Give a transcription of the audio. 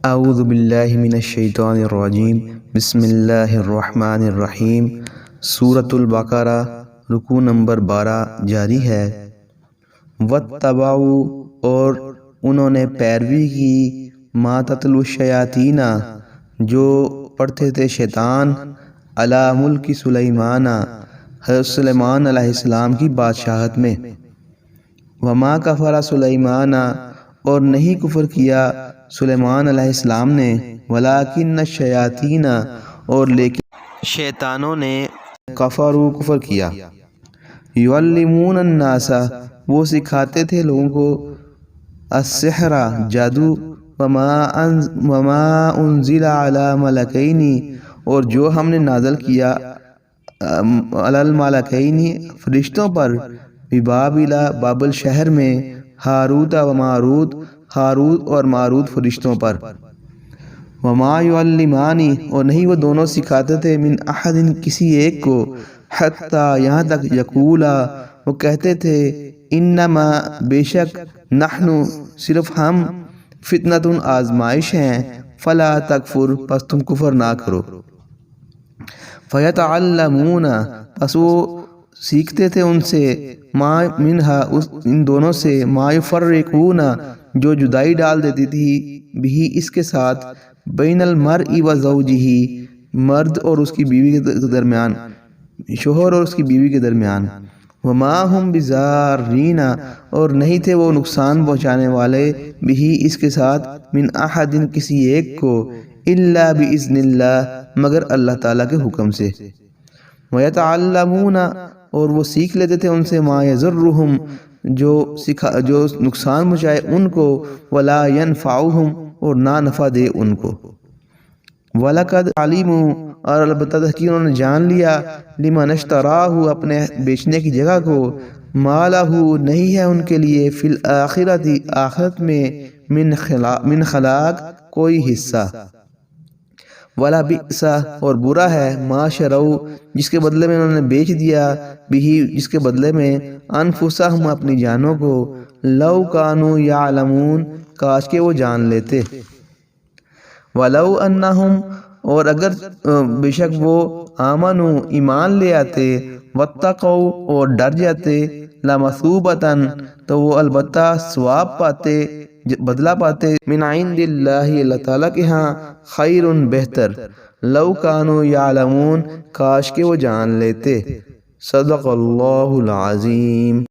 اعوذ باللہ من الشیطان الرجیم بسم اللہ الرحمن الرحیم۔ سورۃ البقرہ رکوع نمبر 12 جاری ہے۔ واتبعوا، اور انہوں نے پیروی کی، ما تتلو الشیاطین، جو پڑھتے تھے شیطان، علی ملک سلیمان، حضرت سلیمان علیہ السلام کی بادشاہت میں۔ وما کفر سلیمان، اور نہیں کفر کیا سلیمان علیہ السلام نے، ولکن الشیاطین، اور لیکن شیطانوں نے کفروا کفر کیا۔ یعلمون الناس، وہ سکھاتے تھے لوگوں کو، السحر جادو، وما انزل علی ملکین، اور جو ہم نے نازل کیا علی الملکین فرشتوں پر، ببابل بابل شہر میں، ہاروت و ماروت ہاروت اور ماروت فرشتوں پر۔ وما یعلمان، اور نہیں وہ دونوں سکھاتے تھے، من احد کسی ایک کو، حتی یہاں تک یقولا وہ کہتے تھے، انما بے شک، نحن صرف ہم، فتنۃ آزمائش ہیں، فلا تکفر پس تم کفر نہ کرو۔ فیتعلمون، پس وہ سیکھتے تھے ان سے، ما منہا ان دونوں سے، ما یفرقون جو جدائی ڈال دیتی تھی، بھی اس کے ساتھ، بین المرء و زوجہ مرد اور اس کی بیوی کے درمیان، شوہر اور اس کی بیوی کے درمیان۔ وما ہم بضارین، اور نہیں تھے وہ نقصان پہنچانے والے، بھی اس کے ساتھ، من احد کسی ایک کو، الا باذن اللہ مگر اللہ تعالیٰ کے حکم سے۔ ویتعلمون، اور وہ سیکھ لیتے تھے ان سے، ما یضرہم جو نقصان پہنچائے ان کو، ولا ینفعہم اور نہ نفع دے ان کو۔ وَلَقَدْ عَلِمُوا، اور البتہ تحقیق انہوں نے جان لیا، لمن اشتراہ اپنے بیچنے کی جگہ کو، ما لہ نہیں ہے ان کے لیے، فی الآخرۃ آخرت میں، من خلاق کوئی حصہ، ولا بئس اور برا ہے، ما شروا جس کے بدلے میں انہوں نے بیچ دیا، بھی جس کے بدلے میں، انفسہم اپنی جانوں کو، لو کانوا یعلمون کاش کہ وہ جان لیتے۔ ولو انہم، اور اگر بے شک وہ، آمنوا ایمان لے آتے، واتقوا اور ڈر جاتے، لمثوبۃ تو وہ البتہ ثواب پاتے، بدلہ پاتے، من عند اللہ اللہ تعالیٰ کے ہاں، خیر بہتر، لو کانوا یعلمون کاش کہ وہ جان لیتے۔ صدق اللہ العظیم۔